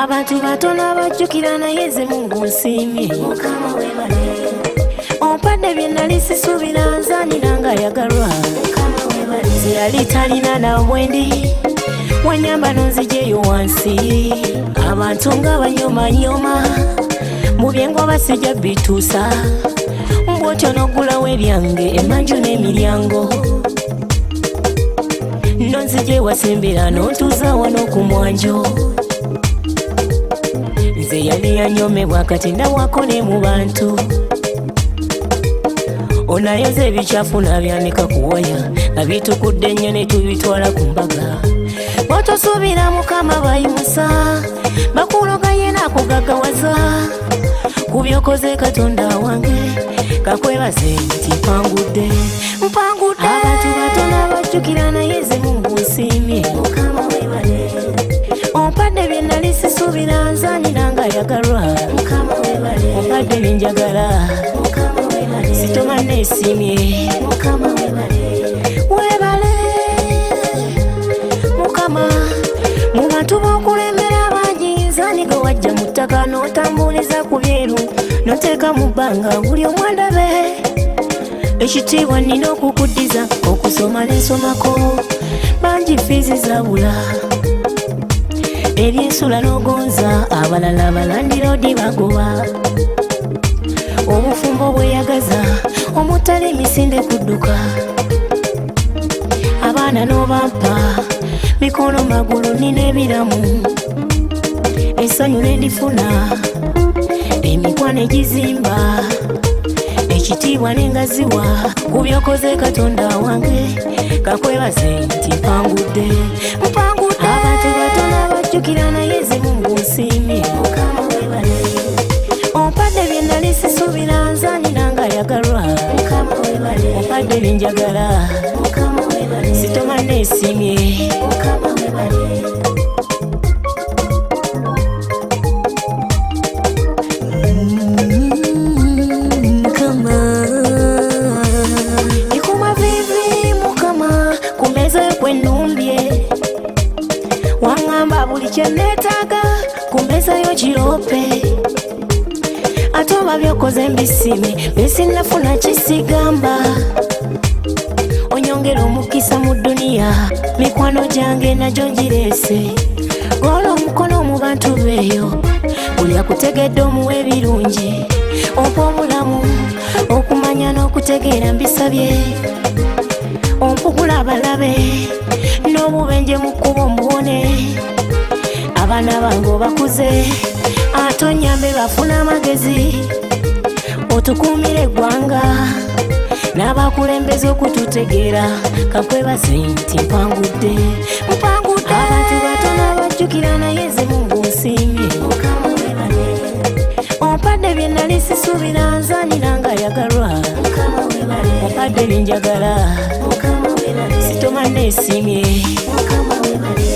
Abantu batono abajjukira naye nze Mungu nsiimye. Mukama weebale. Ompadde bye nali sisuubira nzanira nga yagalwa. Mukama weebale. Nze yali talina na bwendi wanyamba nonzijeyo wansi. Abantu nga banyomanyoma mu byengo basijja bituusa. Bw'otyo n'oggulawo ebyange emanju n'emiryango. Nonzije wasembera n'ontuuza wano ku mwanjo. Nze yali yanyomebwa kati ndawako ne mu bantu. Onayoza ebikyafu n'abyanika ku waya nga bitukudde ennyo ne tubitwala ku mbaga. Bw'otosuubira Mukama bayimusa bakuloganye n'akugaggawaza. Ku byokoze Katonda wange kakwebaze nti mpangudde. Abantu batono abajjukira naye nze Mungu nsiimye. Mukama weebale. Ompadde bye nali sisuubira nzanira nga yagalwa. Mukama weebale. Ompadde bye njagala. Mukama weebale. Sitoma neesiimye. Mukama weebale. Weebale Mukama. Mu bantu b'okulembera bangi nzaniga wajja mu ttaka n'otambuliza ku byeru n'oteeka mu bbanga buli omu andabe. Ekitiibwa nnina okukuddiza okusoma n'ensomako bangi fiizi zabula. Ebyensula n'ogonza abalala abalandiroodi bagoba. Obufumbo bweyagaza omutali emisinde kudduka. Abaana n'obampa mikono magulu nina ebiramu. Essanyu lendifuna emikwano egizimba. Ekitiibwa n'engaziwa ku byokoze Katonda wange kakwebaze nti mpangudde. Abantu batono abajjukira naye nze Mungu nsiimye. Mukama weebale. Ompadde bye nali sisuubira nzanira nga yagalwa. Mukama weebale. Ompadde bye njagala. Mukama weebale. Sitoma neesiimye. Mukama weebale. Wangamba buli kye neetaaga ku mmeeza yo kirope. Ate oba byokoze mbisime besinnafuna kisigamba. Onyongera omukisa mu dduniya mikwano gyange nagyo gireese. Gwola omukono mu bantu beeyo buli akutegedde omuwa ebirungi. Ompa obulamu okumanya n'okutegeera mbisabye. Ompugula abalabe n'obubenje mu kkubo mbuwone. Abaana bange obakuze ate onyambe bafuna amagezi. Otukuumire eggwanga n'abakulembeze okututegeera kakwebaze nti mpangudde. Abantu batono abajjukira naye nze Mungu nsiimye. Mukama weebale. Ompadde bye nali sisuubira nzanira nga yagalwa. Mukama weebale. Ompadde bye njagala. Mukama weebale. Sitoma neesiimye. Mukama weebale.